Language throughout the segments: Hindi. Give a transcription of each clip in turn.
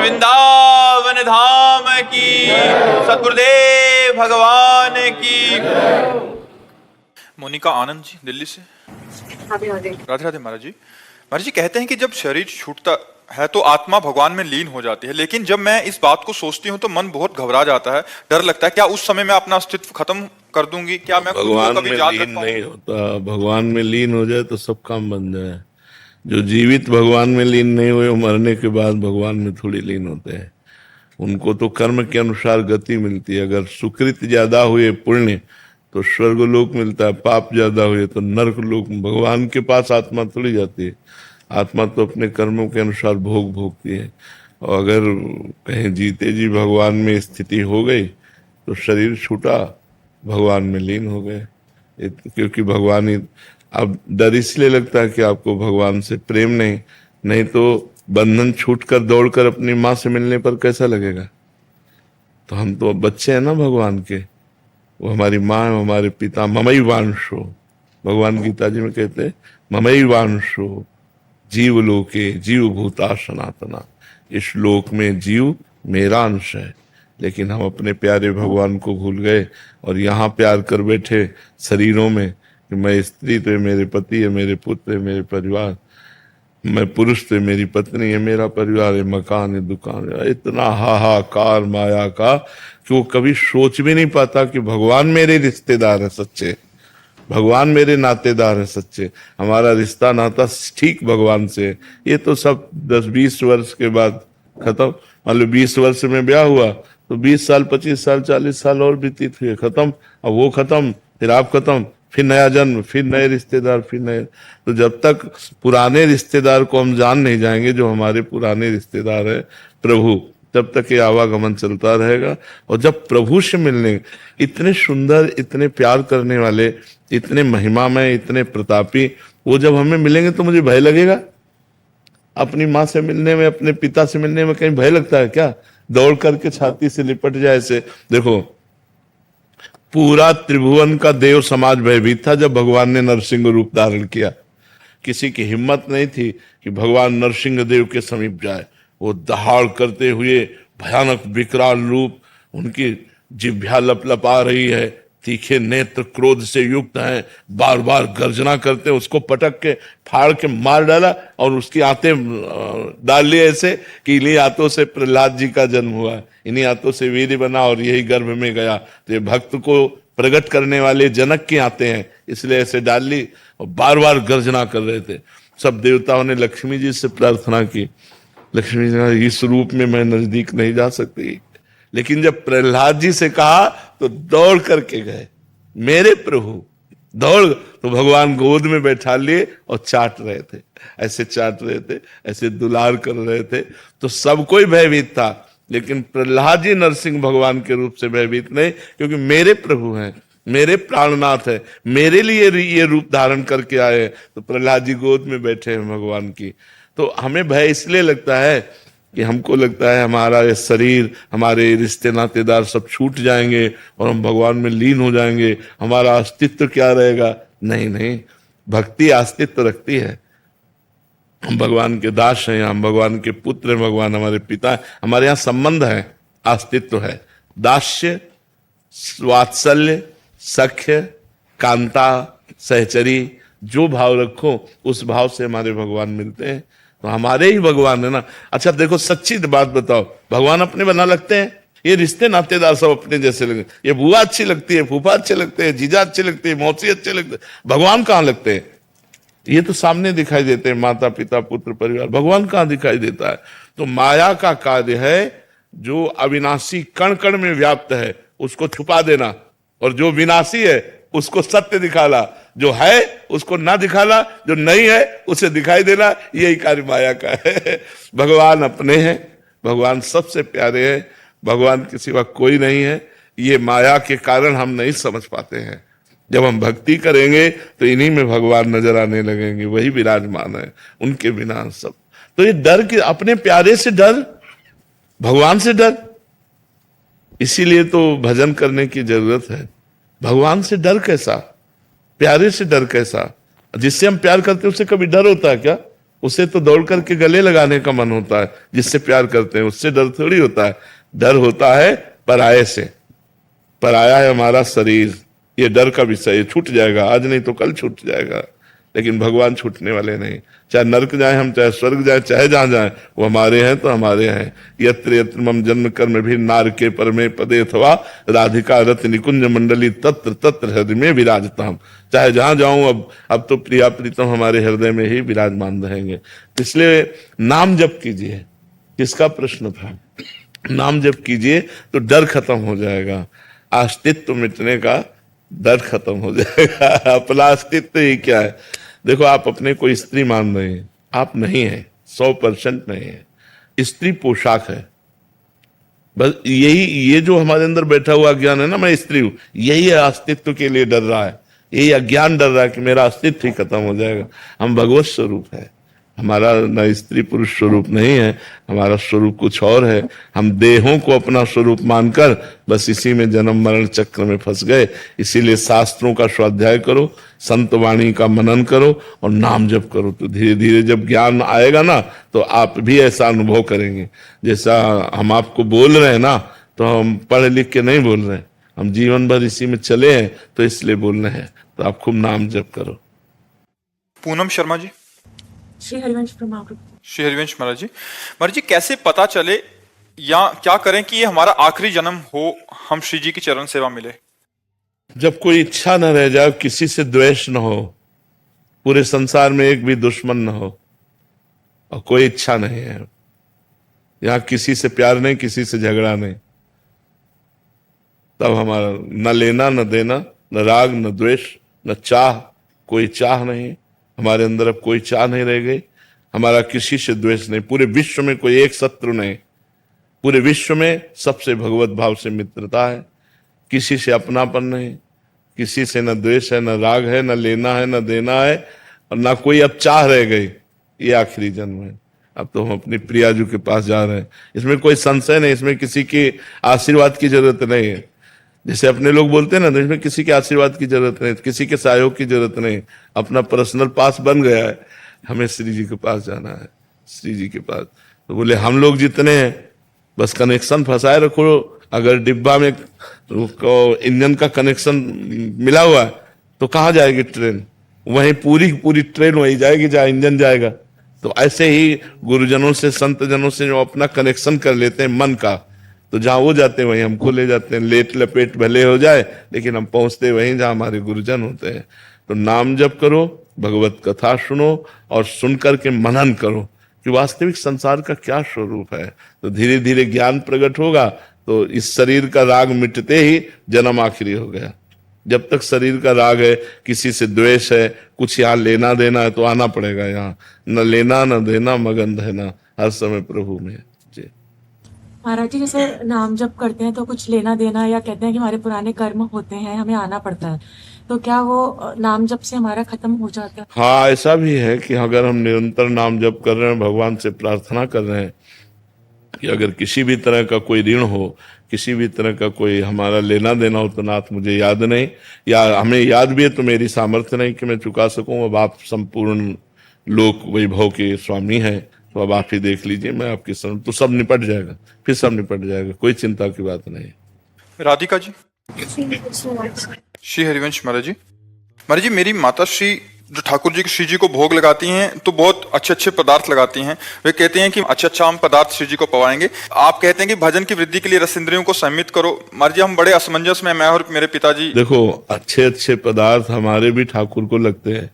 वृंदावन धाम की, सतगुरुदेव भगवान की। मोनिका आनंद जी दिल्ली से। राधे राधे महाराज जी। महाराज जी कहते हैं कि जब शरीर छूटता है तो आत्मा भगवान में लीन हो जाती है, लेकिन जब मैं इस बात को सोचती हूँ तो मन बहुत घबरा जाता है, डर लगता है। क्या उस समय मैं अपना अस्तित्व खत्म कर दूंगी? क्या मैं भगवान में लीन नहीं होता? भगवान में लीन हो जाए तो सब काम बन जाए। जो जीवित भगवान में लीन नहीं हुए, मरने के बाद भगवान में थोड़ी लीन होते हैं। उनको तो कर्म के अनुसार गति मिलती है। अगर सुकृत ज्यादा हुए पुण्य तो स्वर्गलोक मिलता है, पाप ज्यादा हुए तो नरक लोक। भगवान के पास आत्मा थोड़ी जाती है। आत्मा तो अपने कर्मों के अनुसार भोग भोगती है। और अगर कहीं जीते जी भगवान में स्थिति हो गई तो शरीर छूटा, भगवान में लीन हो गए। क्योंकि भगवान ही, अब डर इसलिए लगता है कि आपको भगवान से प्रेम नहीं तो बंधन छूटकर दौड़कर अपनी माँ से मिलने पर कैसा लगेगा? तो हम तो बच्चे हैं ना भगवान के। वो हमारी माँ है, हमारे पिता। ममई वांशो, भगवान गीता जी में कहते हैं ममई वांशो जीव लोके जीव भूता सनातना। इस लोक में जीव मेरा अंश है, लेकिन हम अपने प्यारे भगवान को भूल गए और यहाँ प्यार कर बैठे शरीरों में कि मैं स्त्री तो मेरे पति है, मेरे पुत्र है, मेरे परिवार, मैं पुरुष तो मेरी पत्नी है, मेरा परिवार है, मकान है, दुकान है। इतना हाहाकार माया का कि वो कभी सोच भी नहीं पाता कि भगवान मेरे रिश्तेदार है सच्चे, भगवान मेरे नातेदार है सच्चे, हमारा रिश्ता नाता ठीक भगवान से। ये तो सब 10-20 वर्ष के बाद खत्म। मान लो 20 वर्ष में ब्याह हुआ तो 20 साल 25 साल 40 साल और व्यतीत हुए, खत्म। अब वो खत्म, फिर आप खत्म, फिर नया जन्म, फिर नए रिश्तेदार, फिर नए। तो जब तक पुराने रिश्तेदार को हम जान नहीं जाएंगे, जो हमारे पुराने रिश्तेदार है प्रभु, तब तक ये आवागमन चलता रहेगा। और जब प्रभु से मिलने, इतने सुंदर, इतने प्यार करने वाले, इतने महिमामय, इतने प्रतापी, वो जब हमें मिलेंगे तो मुझे भय लगेगा? अपनी माँ से मिलने में, अपने पिता से मिलने में कहीं भय लगता है क्या? दौड़ करके छाती से लिपट जाए ऐसे। देखो, पूरा त्रिभुवन का देव समाज भयभीत था जब भगवान ने नरसिंह रूप धारण किया। किसी की हिम्मत नहीं थी कि भगवान नरसिंह देव के समीप जाए। वो दहाड़ करते हुए भयानक विकराल रूप, उनकी जिह्वा लपलपा रही है, तीखे नेत्र क्रोध से युक्त हैं, बार बार गर्जना करते, उसको पटक के फाड़ के मार डाला और उसकी आंतें डाल ली ऐसे कि इन्हीं आंतों से प्रहलाद जी का जन्म हुआ, इन्हीं आंतों से वीर्य बना और यही गर्भ में गया। तो ये भक्त को प्रकट करने वाले जनक की आंतें हैं, इसलिए ऐसे डाल ली और बार बार गर्जना कर रहे थे। सब देवताओं ने लक्ष्मी जी से प्रार्थना की, लक्ष्मी जी इस रूप में मैं नजदीक नहीं जा सकती। लेकिन जब प्रहलाद जी से कहा तो दौड़ करके गए, मेरे प्रभु। दौड़ तो भगवान गोद में बैठा लिए और चाट रहे थे, ऐसे चाट रहे थे, ऐसे दुलार कर रहे थे। तो सब कोई भयभीत था, लेकिन प्रहलाद जी नरसिंह भगवान के रूप से भयभीत नहीं, क्योंकि मेरे प्रभु हैं, मेरे प्राणनाथ है, मेरे लिए ये रूप धारण करके आए। तो प्रहलाद जी गोद में बैठे हैं भगवान की। तो हमें भय इसलिए लगता है कि हमको लगता है हमारा ये शरीर, हमारे रिश्ते नातेदार सब छूट जाएंगे और हम भगवान में लीन हो जाएंगे, हमारा अस्तित्व क्या रहेगा? नहीं, भक्ति अस्तित्व रखती है। हम भगवान के दास हैं, हम भगवान के पुत्र हैं, भगवान हमारे पिता हैं, हमारे यहाँ संबंध है, अस्तित्व है। दास्य, वात्सल्य, सख्य, कांता, सहचरी, जो भाव रखो उस भाव से हमारे भगवान मिलते हैं। तो हमारे ही भगवान है ना। अच्छा देखो, सच्ची बात बताओ, भगवान अपने बना लगते हैं? ये रिश्ते नातेदार सब अपने जैसे लगते? ये बुआ अच्छी लगती है, फूफा अच्छे लगते हैं, जीजा अच्छे लगते हैं, मौसी अच्छे लगते हैं, भगवान कहाँ लगते हैं? ये तो सामने दिखाई देते हैं, माता पिता पुत्र परिवार। भगवान कहाँ दिखाई देता है? तो माया का कार्य है जो अविनाशी कण कण में व्याप्त है उसको छुपा देना, और जो विनाशी है उसको सत्य दिखाना, जो है उसको ना दिखाना, जो नहीं है उसे दिखाई देना। यही कार्य माया का है। भगवान अपने हैं, भगवान सबसे प्यारे हैं, भगवान के सिवा कोई नहीं है। ये माया के कारण हम नहीं समझ पाते हैं। जब हम भक्ति करेंगे तो इन्हीं में भगवान नजर आने लगेंगे, वही विराजमान है, उनके बिना सब। तो ये डर कि अपने प्यारे से डर, भगवान से डर, इसीलिए तो भजन करने की जरूरत है। भगवान से डर कैसा? प्यारे से डर कैसा? जिससे हम प्यार करते हैं उससे कभी डर होता है क्या? उसे तो दौड़ करके गले लगाने का मन होता है, जिससे प्यार करते हैं। उससे डर थोड़ी होता है, डर होता है पराये से। पराया है हमारा शरीर, ये डर का विषय है, छूट जाएगा, आज नहीं तो कल छूट जाएगा। लेकिन भगवान छूटने वाले नहीं। चाहे नरक जाए हम, चाहे स्वर्ग जाए, चाहे जहां जाए, वो हमारे हैं तो हमारे हैं। यत्र यत्र मम जन्म कर्म भी नारके परमे पदे अथवा राधिका रत निकुंज मंडली तत्र तत्र हृदय में विराजता हम। चाहे जहां जाऊं, अब तो प्रिया प्रीतम हमारे हृदय में ही विराजमान रहेंगे। इसलिए नाम जप कीजिए। किसका प्रश्न था? नाम जप कीजिए तो डर खत्म हो जाएगा, अस्तित्व मिटने का डर खत्म हो जाएगा। अपना अस्तित्व ही क्या है? देखो, आप अपने को स्त्री मान रहे हैं, आप नहीं है, 100% नहीं है। स्त्री पोशाक है। बस यही, ये जो हमारे अंदर बैठा हुआ अज्ञान है ना, मैं स्त्री हूं, यही अस्तित्व के लिए डर रहा है। यही अज्ञान डर रहा है कि मेरा अस्तित्व ही खत्म हो जाएगा। हम भगवत स्वरूप है, हमारा न स्त्री पुरुष स्वरूप नहीं है, हमारा स्वरूप कुछ और है। हम देहों को अपना स्वरूप मानकर बस इसी में जन्म मरण चक्र में फंस गए। इसीलिए शास्त्रों का स्वाध्याय करो, संत वाणी का मनन करो और नाम जप करो, तो धीरे धीरे जब ज्ञान आएगा ना, तो आप भी ऐसा अनुभव करेंगे। जैसा हम आपको बोल रहे हैं ना, तो हम पढ़ लिख के नहीं बोल रहे हैं, हम जीवन भर इसी में चले हैं, तो इसलिए बोल रहे हैं। तो आप खूब नाम जप करो। पूनम शर्मा जी। श्री हरिवंश प्रमाण। श्री हरिवंश महाराज जी, कैसे पता चले या क्या करें कि ये हमारा आखिरी जन्म हो, हम श्री जी की चरण सेवा मिले? जब कोई इच्छा न रह जाए, किसी से द्वेष न हो, पूरे संसार में एक भी दुश्मन न हो, और कोई इच्छा नहीं है, यहां किसी से प्यार नहीं, किसी से झगड़ा नहीं, तब हमारा न लेना न देना, न राग न द्वेष न चाह, कोई चाह नहीं हमारे अंदर। अब कोई चाह नहीं रह गई, हमारा किसी से द्वेष नहीं। पूरे विश्व में कोई एक शत्रु नहीं, पूरे विश्व में सबसे भगवत भाव से मित्रता है। किसी से अपनापन नहीं, किसी से न द्वेष है, न राग है, न लेना है, न देना है, और न कोई अब चाह रह गई। ये आखिरी जन्म है। अब तो हम अपनी प्रियाजू के पास जा रहे हैं, इसमें कोई संशय नहीं, इसमें किसी के आशीर्वाद की जरूरत नहीं है। जैसे अपने लोग बोलते हैं ना, इसमें किसी के आशीर्वाद की जरूरत नहीं, किसी के सहयोग की जरूरत नहीं, अपना पर्सनल पास बन गया है। हमें श्री जी के पास जाना है, श्री जी के पास। तो बोले हम लोग जितने हैं बस कनेक्शन फंसाए रखो। अगर डिब्बा में इंजन का कनेक्शन मिला हुआ है तो कहाँ जाएगी ट्रेन? वहीं पूरी पूरी ट्रेन वहीं जाएगी जहाँ इंजन जाएगा। तो ऐसे ही गुरुजनों से, संत जनों से जो अपना कनेक्शन कर लेते हैं मन का, तो जहां वो जाते हैं वहीं हमको ले जाते हैं। लेट लपेट भले हो जाए, लेकिन हम पहुंचते वहीं जहां हमारे गुरुजन होते हैं। तो नाम जप करो, भगवत कथा सुनो और सुन करके मनन करो कि वास्तविक संसार का क्या स्वरूप है। तो धीरे धीरे ज्ञान प्रकट होगा। तो इस शरीर का राग मिटते ही जन्म आखिरी हो गया। जब तक शरीर का राग है, किसी से द्वेष है, कुछ यहाँ लेना देना है, तो आना पड़ेगा यहाँ। न लेना न देना, मगन रहना हर समय प्रभु में। जी महाराज जी, जैसे नाम जप करते हैं तो कुछ लेना देना, या कहते हैं कि हमारे पुराने कर्म होते हैं, हमें आना पड़ता है, तो क्या वो नाम जप से हमारा खत्म हो जाता है? हाँ, ऐसा भी है कि अगर हम निरंतर नाम जप कर रहे हैं, भगवान से प्रार्थना कर रहे हैं कि अगर किसी भी तरह का कोई ऋण हो, किसी भी तरह का कोई हमारा लेना देना हो, तो नाथ मुझे याद नहीं, या हमें याद भी है तो मेरी सामर्थ्य नहीं कि मैं चुका सकूं। अब आप संपूर्ण लोक वैभव के स्वामी हैं, तो अब आप ही देख लीजिए, मैं आपके सामने, तो सब निपट जाएगा, फिर सब निपट जाएगा, कोई चिंता की बात नहीं। राधिका जी। श्री हरिवंश महाराज जी, मेरी माता श्री जो ठाकुर जी श्री जी को भोग लगाती हैं तो बहुत अच्छे अच्छे पदार्थ लगाती हैं। वे कहते हैं कि अच्छा हम पदार्थ श्री जी को पवाएंगे। आप कहते हैं कि भजन की वृद्धि के लिए रस इंद्रियों को संयमित करो। महाराज जी, हम बड़े असमंजस में, मैं और मेरे पिताजी। देखो, अच्छे अच्छे पदार्थ हमारे भी ठाकुर को लगते हैं,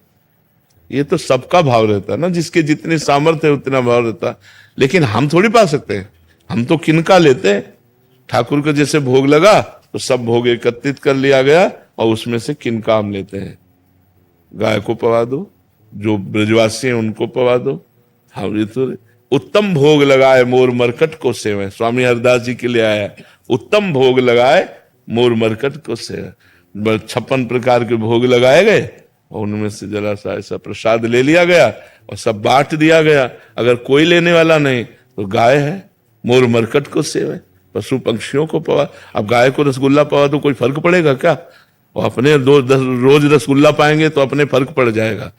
ये तो सबका भाव रहता है ना, जिसके जितनी सामर्थ्य है उतना भाव रहता है। लेकिन हम थोड़ी पा सकते हैं, हम तो किनका लेते हैं? ठाकुर को जैसे भोग लगा तो सब भोग एकत्रित कर लिया गया, और उसमें से किनका हम लेते हैं? गाय को पवा दो, जो ब्रजवासी हैं उनको पवा दो। हम ये तो उत्तम भोग लगाए मोर मरकट को सेवे, स्वामी हरदास जी के लिए आया, उत्तम भोग लगाए मोर मरकट को सेवे। 56 प्रकार के भोग लगाए गए, और उनमें से जरा सा ऐसा प्रसाद ले लिया गया और सब बांट दिया गया। अगर कोई लेने वाला नहीं तो गाय है, मोर मरकट को सेवे, पशु पंक्षियों को पवा। अब गाय को रसगुल्ला पवा तो कोई फर्क पड़ेगा क्या? और अपने रोज रसगुल्ला पाएंगे तो अपने फर्क पड़ जाएगा।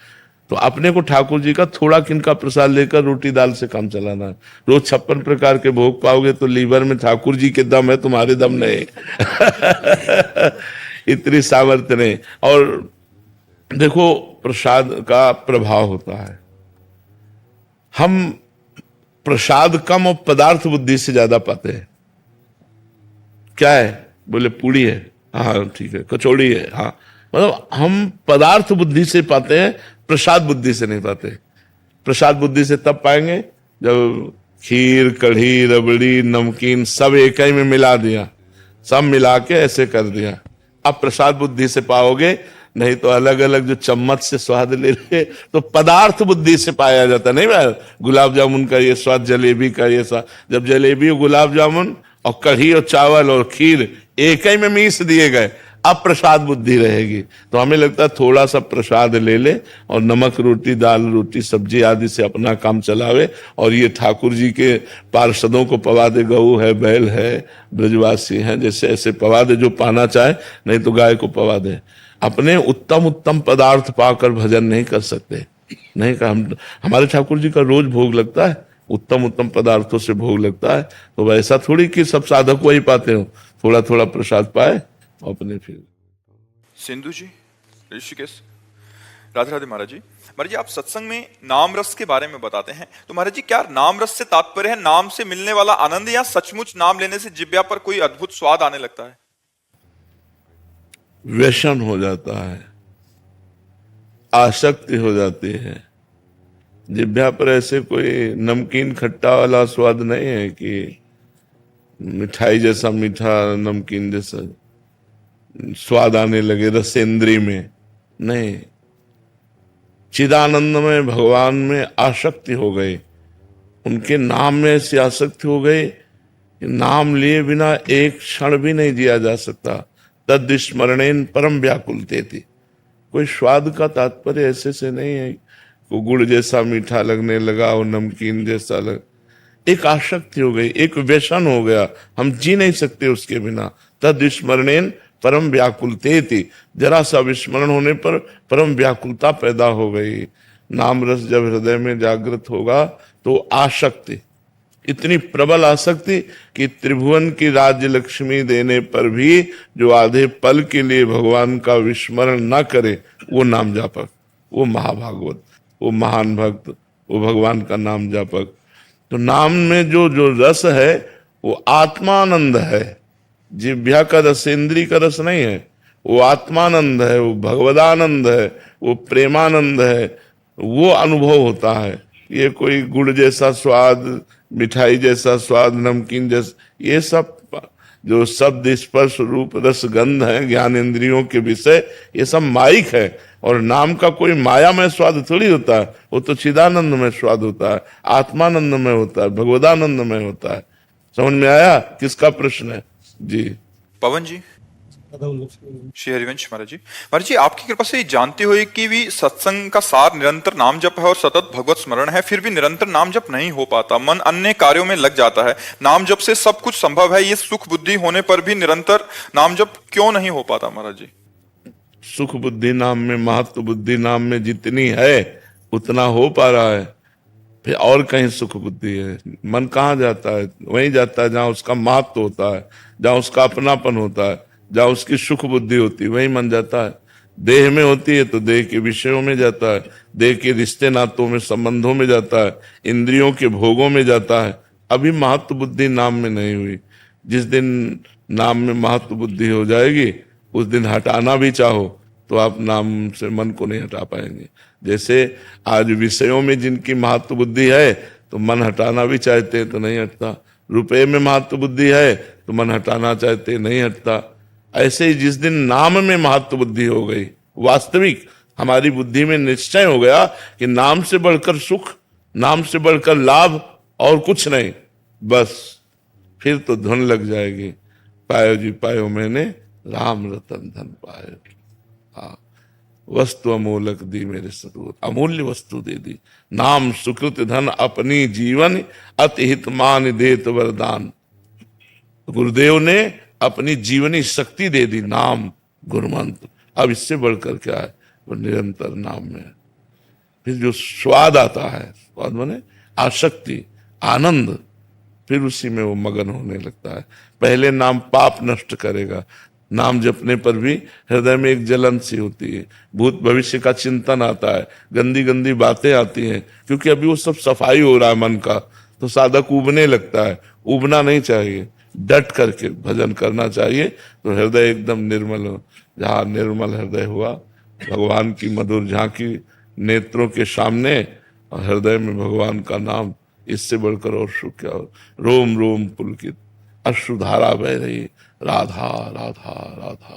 तो अपने को ठाकुर जी का थोड़ा किनका प्रसाद लेकर रोटी दाल से काम चलाना है। रोज 56 प्रकार के भोग पाओगे तो लीवर में ठाकुर जी के दम है, तुम्हारे दम नहीं। इतनी सामर्थ्य नहीं। और देखो प्रसाद का प्रभाव होता है, हम प्रसाद कम और पदार्थ बुद्धि से ज्यादा पाते हैं। क्या है? बोले पूड़ी है, हाँ ठीक है, कचौड़ी है, हाँ, मतलब हम पदार्थ बुद्धि से पाते हैं, प्रसाद बुद्धि से नहीं पाते। प्रसाद बुद्धि से तब पाएंगे जब खीर, कढ़ी, रबड़ी, नमकीन सब एक ही में मिला दिया, सब मिला के ऐसे कर दिया, अब प्रसाद बुद्धि से पाओगे। नहीं तो अलग अलग जो चम्मच से स्वाद ले ले तो पदार्थ बुद्धि से पाया जाता। नहीं भाई, गुलाब जामुन का ये स्वाद, जलेबी का ये स्वाद, जब जलेबी और गुलाब जामुन और कढ़ी और चावल और खीर एक ही में मीस दिए गए, अब प्रसाद बुद्धि रहेगी। तो हमें लगता है थोड़ा सा प्रसाद ले ले और नमक रोटी, दाल रोटी, सब्जी आदि से अपना काम चलावे, और ये ठाकुर जी के पार्षदों को पवा दे। गऊ है, बैल है, ब्रजवासी हैं, जैसे ऐसे पवा दे जो पाना चाहे, नहीं तो गाय को पवा दे। अपने उत्तम उत्तम पदार्थ पाकर भजन नहीं कर सकते। नहीं का हमारे ठाकुर जी का रोज भोग लगता है, उत्तम उत्तम पदार्थों से भोग लगता है। तो वैसा थोड़ी कि सब साधक वही पाते हो, थोड़ा थोड़ा प्रसाद पाए अपने फिर। सिंधु जी, ऋषिकेश, राधे राधे महाराज जी। महाराज जी, आप सत्संग में नाम रस के बारे में बताते हैं, तो महाराज जी क्या नाम रस से तात्पर्य है नाम से मिलने वाला आनंद, या सचमुच नाम लेने से जिब्या पर कोई अद्भुत स्वाद आने लगता है? व्यसन हो जाता है, आसक्ति हो जाती है। जिब्या पर ऐसे कोई नमकीन खट्टा वाला स्वाद नहीं है कि मिठाई जैसा मीठा, नमकीन जैसा स्वाद आने लगे रसेंद्री में। नहीं, चिदानंद में भगवान में आसक्ति हो गई, उनके नाम में ऐसी आसक्ति हो गई कि नाम लिए बिना एक क्षण भी नहीं जिया जा सकता। तद स्मरणेन परम व्याकुलते थी। कोई स्वाद का तात्पर्य ऐसे से नहीं है को गुड़ जैसा मीठा लगने लगा और नमकीन जैसा लग, एक आसक्ति हो गई, एक व्यसन हो गया, हम जी नहीं सकते उसके बिना। तद स्मरणेन परम व्याकुलते थी, जरा सा विस्मरण होने पर परम व्याकुलता पैदा हो गई। नाम रस जब हृदय में जागृत होगा तो आसक्ति, इतनी प्रबल आसक्ति कि त्रिभुवन की राज्य लक्ष्मी देने पर भी जो आधे पल के लिए भगवान का विस्मरण न करे वो नाम जापक, वो महाभागवत, वो महान भक्त, वो भगवान का नाम जापक। तो नाम में जो जो रस है वो आत्मानंद है, जिह्वा का रस इंद्री का रस नहीं है, वो आत्मानंद है, वो भगवदानंद है, वो प्रेमानंद है, वो अनुभव होता है। ये कोई गुड़ जैसा स्वाद, मिठाई जैसा स्वाद, नमकीन जैसा, ये सब जो शब्द स्पर्श रूप रस गंध है ज्ञान इंद्रियों के विषय, ये सब माइक है। और नाम का कोई माया में स्वाद थोड़ी होता है, वो तो चिदानंद में स्वाद होता है, आत्मानंद में होता है, भगवदानंद में होता है। समझ में आया किसका प्रश्न है? जी पवन जी, श्री हरिवंश महाराज जी। महाराज जी, आपकी कृपा से जानते हुए कि भी सत्संग का सार निरंतर नाम जप है और सतत भगवत स्मरण है, फिर भी निरंतर नाम जप नहीं हो पाता, मन अन्य कार्यों में लग जाता है। नाम जप से सब कुछ संभव है, ये सुख बुद्धि होने पर भी निरंतर नाम जप क्यों नहीं हो पाता महाराज जी? सुख बुद्धि नाम में, महत्व बुद्धि नाम में जितनी है उतना हो पा रहा है, फिर और कहीं सुख बुद्धि है। मन कहाँ जाता है? वहीं जाता है जहाँ उसका महत्व होता है, जहाँ उसका अपनापन होता है, जहाँ उसकी सुख बुद्धि होती है, वहीं मन जाता है। देह में होती है तो देह के विषयों में जाता है, देह के रिश्ते नातों में, संबंधों में जाता है, इंद्रियों के भोगों में जाता है। अभी महत्व बुद्धि नाम में नहीं हुई। जिस दिन नाम में महत्व बुद्धि हो जाएगी उस दिन हटाना भी चाहो तो आप नाम से मन को नहीं हटा पाएंगे। जैसे आज विषयों में जिनकी महत्व बुद्धि है तो मन हटाना भी चाहते हैं तो नहीं हटता, रुपए में महत्व बुद्धि है तो मन हटाना चाहते हैं, नहीं हटता। ऐसे ही जिस दिन नाम में महत्व बुद्धि हो गई, वास्तविक हमारी बुद्धि में निश्चय हो गया कि नाम से बढ़कर सुख, नाम से बढ़कर लाभ और कुछ नहीं, बस फिर तो धुन लग जाएगी। पायो जी पायो मैंने राम रतन धन पायो। हाँ, वस्तु अमूलक दी मेरे सतगुरु, अमूल्य वस्तु दे दी। नाम सुकृत धन अपनी जीवन अति हित मान देत वरदान। गुरुदेव ने अपनी जीवनी शक्ति दे दी, नाम गुरुमंत्र। अब इससे बढ़कर क्या है? वो निरंतर नाम में है। फिर जो स्वाद आता है, स्वाद माने आसक्ति, आनंद, फिर उसी में वो मगन होने लगता है। पहले नाम पाप नष्ट करेगा, नाम जपने पर भी हृदय में एक जलन सी होती है, भूत भविष्य का चिंतन आता है, गंदी गंदी बातें आती हैं, क्योंकि अभी वो सब सफाई हो रहा है मन का, तो साधक उबने लगता है। उबना नहीं चाहिए, डट करके भजन करना चाहिए, तो हृदय एकदम निर्मल हो। जहाँ निर्मल हृदय हुआ, भगवान की मधुर झांकी नेत्रों के सामने, और हृदय में भगवान का नाम, इससे बढ़कर और सुख क्या हो। रोम रोम पुलकित अश्रुधारा बह रही, राधा राधा राधा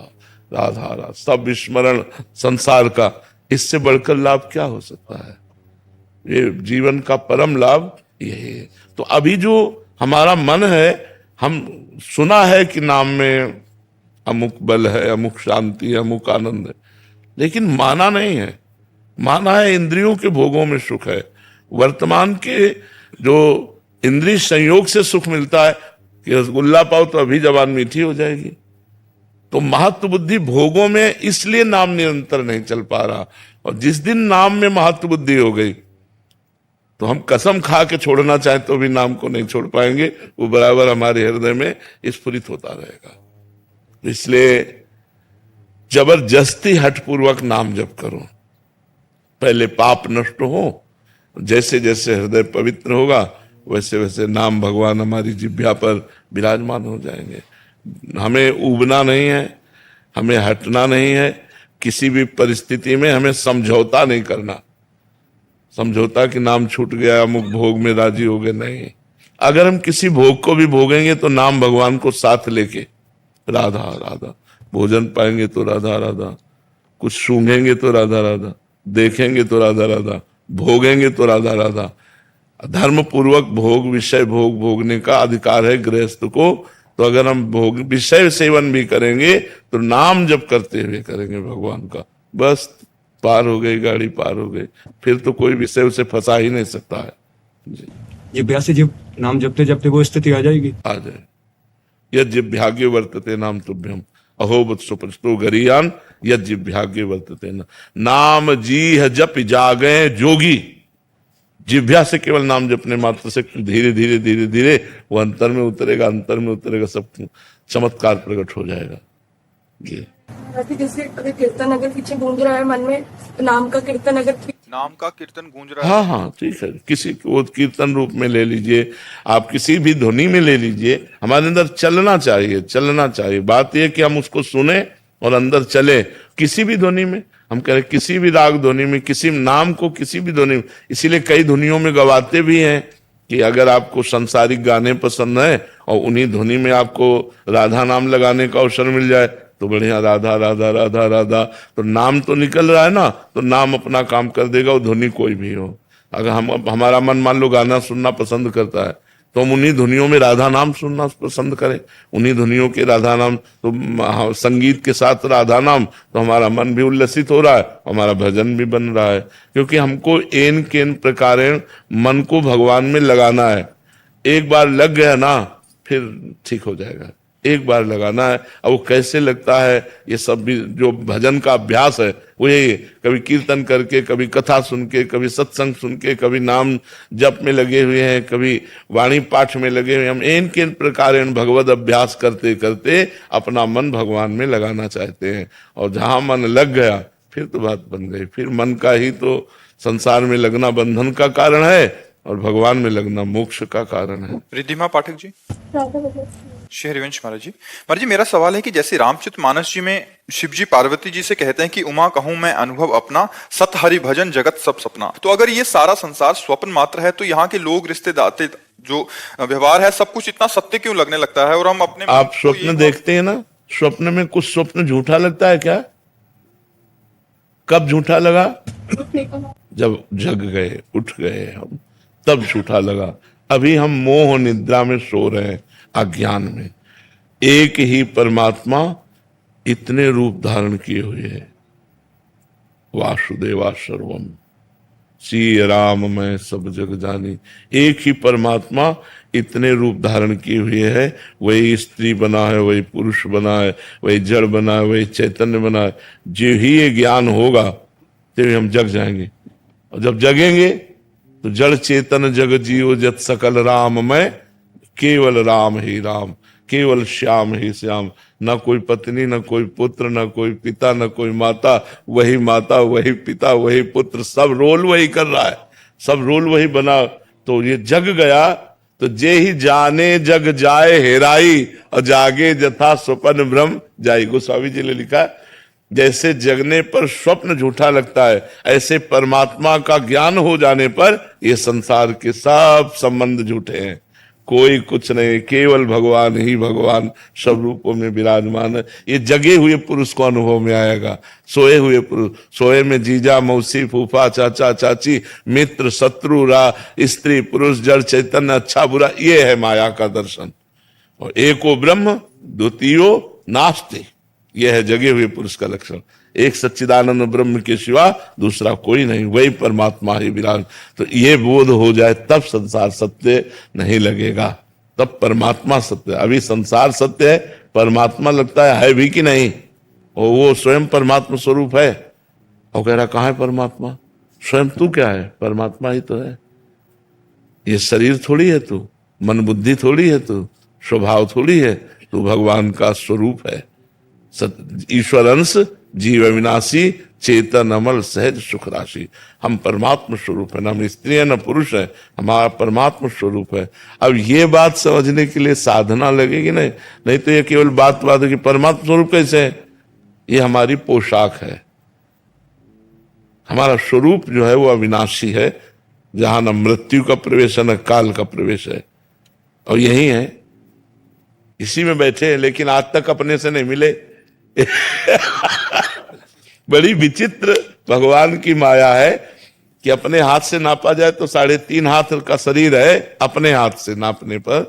राधा राधा, सब विस्मरण संसार का, इससे बढ़कर लाभ क्या हो सकता है। ये जीवन का परम लाभ यही है। तो अभी जो हमारा मन है, हम सुना है कि नाम में अमुक बल है, अमुक शांति है, अमुक आनंद है, लेकिन माना नहीं है। माना है इंद्रियों के भोगों में सुख है, वर्तमान के जो इंद्रिय संयोग से सुख मिलता है कि रसगुल्ला पाओ तो अभी जबान मीठी हो जाएगी। तो महत्व बुद्धि भोगों में इसलिए नाम निरंतर नहीं चल पा रहा, और जिस दिन नाम में महत्व बुद्धि हो गई तो हम कसम खा के छोड़ना चाहें तो भी नाम को नहीं छोड़ पाएंगे, वो बराबर हमारे हृदय में स्फुरित होता रहेगा। इसलिए जबरदस्ती हठपूर्वक नाम जप करो, पहले पाप नष्ट हो, जैसे जैसे हृदय पवित्र होगा वैसे वैसे नाम भगवान हमारी जिह्वा पर विराजमान हो जाएंगे। हमें उबना नहीं है, हमें हटना नहीं है, किसी भी परिस्थिति में हमें समझौता नहीं करना। समझौता कि नाम छूट गया, अमुक भोग में राजी हो गए, नहीं। अगर हम किसी भोग को भी भोगेंगे तो नाम भगवान को साथ लेके, राधा राधा, भोजन पाएंगे तो राधा राधा, कुछ सूंघेंगे तो राधा राधा, देखेंगे तो राधा राधा, भोगेंगे तो राधा राधा। धर्म पूर्वक भोग, विषय भोग भोगने का अधिकार है गृहस्थ को। तो अगर हम भोग विषय सेवन भी करेंगे तो नाम जप करते हुए करेंगे भगवान का, बस पार हो गई गाड़ी, पार हो गई, फिर तो कोई विषय उसे फंसा ही नहीं सकता है जी। जिह्वा से जब नाम जपते जपते वो स्थिति आ जाएगी, आ जाए। यद जिह्वाग्ये वर्तते नाम तुभ्यम अहो बत सुपरिष्टो गरीयान, यद जिह्वाग्ये वर्तते नाम जीह जप जागे जोगी। जिह्वा से केवल नाम जपने मात्र से धीरे धीरे धीरे धीरे वो अंतर में उतरेगा, अंतर में उतरेगा, सब चमत्कार प्रकट हो जाएगा जी। जैसे अगर कीर्तन अगर पीछे गूंज रहा है मन में, नाम का कीर्तन अगर नाम का कीर्तन गूंज रहा है, हाँ हाँ ठीक है, किसी को कीर्तन रूप में ले लीजिए, आप किसी भी ध्वनि में ले लीजिए, हमारे अंदर चलना चाहिए, चलना चाहिए। बात यह कि हम उसको सुने और अंदर चले, किसी भी ध्वनि में। हम कह रहे किसी भी राग ध्वनि में, किसी नाम को किसी भी ध्वनि में, इसीलिए कई ध्वनियों में गवाते भी हैं कि अगर आपको सांसारिक गाने पसंद है और उन्हीं ध्वनि में आपको राधा नाम लगाने का अवसर मिल जाए तो बढ़िया, राधा राधा राधा राधा, तो नाम तो निकल रहा है ना, तो नाम अपना काम कर देगा, वो ध्वनि कोई भी हो। अगर हमारा मन मान लो गाना सुनना पसंद करता है तो हम उन्हीं ध्वनियों में राधा नाम सुनना पसंद करें, उन्हीं ध्वनियों के राधा नाम, तो संगीत के साथ राधा नाम, तो हमारा मन भी उल्लसित हो रहा है, हमारा भजन भी बन रहा है। क्योंकि हमको एन केन प्रकारेण मन को भगवान में लगाना है। एक बार लग गया ना फिर ठीक हो जाएगा, एक बार लगाना है। अब वो कैसे लगता है, ये सब भी जो भजन का अभ्यास है वो यही, कभी कीर्तन करके, कभी कथा सुन के, कभी सत्संग सुन के, कभी नाम जप में लगे हुए हैं, कभी वाणी पाठ में लगे हुए हैं। हम इन किन प्रकार भगवत अभ्यास करते करते अपना मन भगवान में लगाना चाहते हैं, और जहां मन लग गया फिर तो बात बन गई। फिर मन का ही तो संसार में लगना बंधन का कारण है और भगवान में लगना मोक्ष का कारण है। रिद्धिमा पाठक जी, श्री हरिवंश महाराज जी। महाराज जी, मेरा सवाल है कि जैसे रामचरितमानस जी में शिव जी पार्वती जी से कहते हैं कि उमा कहूं मैं अनुभव अपना, सत हरि भजन जगत सब सपना, तो अगर ये सारा संसार स्वप्न मात्र है तो यहाँ के लोग, रिश्ते दाते, जो व्यवहार है, सब कुछ इतना सत्य क्यों लगने लगता है? और हम अपने आप स्वप्न देखते हैं ना, स्वप्न में कुछ स्वप्न झूठा लगता है क्या? कब झूठा लगा? जब जग गए, उठ गए हम, तब झूठा लगा। अभी हम मोह निद्रा में सो रहे हैं, अज्ञान में। एक ही परमात्मा इतने रूप धारण किए हुए है। वासुदेवा सर्वम, श्री राम मैं सब जग जानी। एक ही परमात्मा इतने रूप धारण किए हुए है। वही स्त्री बना है, वही पुरुष बना है, वही जड़ बना है, वही चैतन्य बना है। जो ही ये ज्ञान होगा तभी हम जग जाएंगे। और जब जगेंगे तो जड़ चेतन जग जियो जत सकल राममय, केवल राम ही राम, केवल श्याम ही श्याम। न कोई पत्नी, न कोई पुत्र, न कोई पिता, न कोई माता, वही माता, वही पिता, वही पुत्र, सब रोल वही कर रहा है, सब रोल वही बना। तो ये जग गया तो जे ही जाने जग जाए हेराई, और जागे जथा स्वप्न ब्रह्म जाई। गोस्वामी जी ने लिखा, जैसे जगने पर स्वप्न झूठा लगता है, ऐसे परमात्मा का ज्ञान हो जाने पर ये संसार के सब संबंध झूठे हैं। कोई कुछ नहीं, केवल भगवान ही भगवान सब रूपों में विराजमान है। ये जगे हुए पुरुष को अनुभव में आएगा। सोए हुए पुरुष, सोए में जीजा मौसी फूफा चाचा चाची मित्र शत्रु स्त्री पुरुष जड़ चैतन्य अच्छा बुरा, ये है माया का दर्शन। और एको ब्रह्म द्वितीयो नास्ति, यह है जगे हुए पुरुष का लक्षण। एक सच्चिदानंद ब्रह्म के सिवा दूसरा कोई नहीं, वही परमात्मा ही विराज। तो ये बोध हो जाए तब संसार सत्य नहीं लगेगा, तब परमात्मा सत्य। अभी संसार सत्य है, परमात्मा लगता है भी कि नहीं, और वो स्वयं परमात्मा स्वरूप है। और कह रहा कहाँ है परमात्मा? स्वयं तू क्या है? परमात्मा ही तो है। ये शरीर थोड़ी है तू, मन बुद्धि थोड़ी है तू, स्वभाव थोड़ी है तू, भगवान का स्वरूप है। ईश्वर अंश जीव अविनाशी चेतन अमल सहज सुख राशि। हम परमात्मा स्वरूप है, न हम स्त्री है न पुरुष है, हमारा परमात्मा स्वरूप है। अब ये बात समझने के लिए साधना लगेगी नहीं, नहीं तो ये केवल बात है कि परमात्मा स्वरूप कैसे है। ये हमारी पोशाक है, हमारा स्वरूप जो है वो अविनाशी है, जहां न मृत्यु का प्रवेश है न काल का प्रवेश है। और यही है, इसी में बैठे हैं, लेकिन आज तक अपने से नहीं मिले। बड़ी विचित्र भगवान की माया है कि अपने हाथ से नापा जाए तो 3.5 हाथ का शरीर है, अपने हाथ से नापने पर।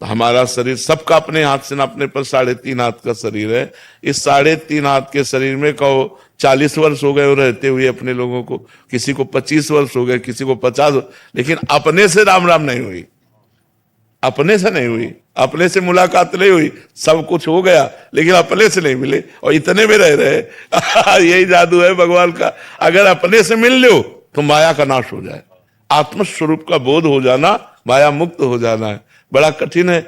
तो हमारा शरीर सबका अपने हाथ से नापने पर 3.5 हाथ का शरीर है। इस 3.5 हाथ के शरीर में कहो 40 वर्ष हो गए और रहते हुए अपने लोगों को, किसी को 25 वर्ष हो गए, किसी को 50, लेकिन अपने से राम राम नहीं हुई, अपने से नहीं हुई, अपने से मुलाकात नहीं हुई। सब कुछ हो गया लेकिन अपने से नहीं मिले, और इतने में रह रहे। यही जादू है भगवान का। अगर अपने से मिल लो तो माया का नाश हो जाए। आत्मस्वरूप का बोध हो जाना, माया मुक्त हो जाना है। बड़ा कठिन है,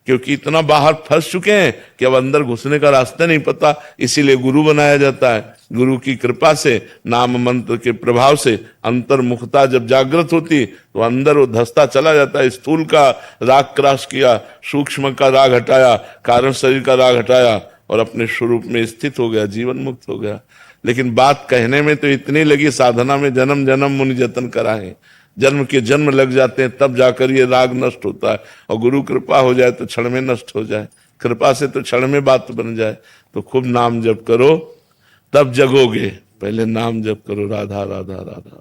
क्योंकि इतना बाहर फंस चुके हैं कि अब अंदर घुसने का रास्ता नहीं पता। इसीलिए गुरु बनाया जाता है। गुरु की कृपा से, नाम मंत्र के प्रभाव से अंतर्मुखता जब जागृत होती तो अंदर वो धसता चला जाता है। स्थूल का राग क्रॉस किया, सूक्ष्म का राग हटाया, कारण शरीर का राग हटाया और अपने स्वरूप में स्थित हो गया, जीवन मुक्त हो गया। लेकिन बात कहने में तो इतनी लगी, साधना में जन्म जन्म मुनि जतन कराए, जन्म के जन्म लग जाते हैं, तब जाकर ये राग नष्ट होता है। और गुरु कृपा हो जाए तो क्षण में नष्ट हो जाए, कृपा से तो क्षण में बात बन जाए। तो खूब नाम जप करो, तब जगोगे। पहले नाम जप करो, राधा राधा राधा।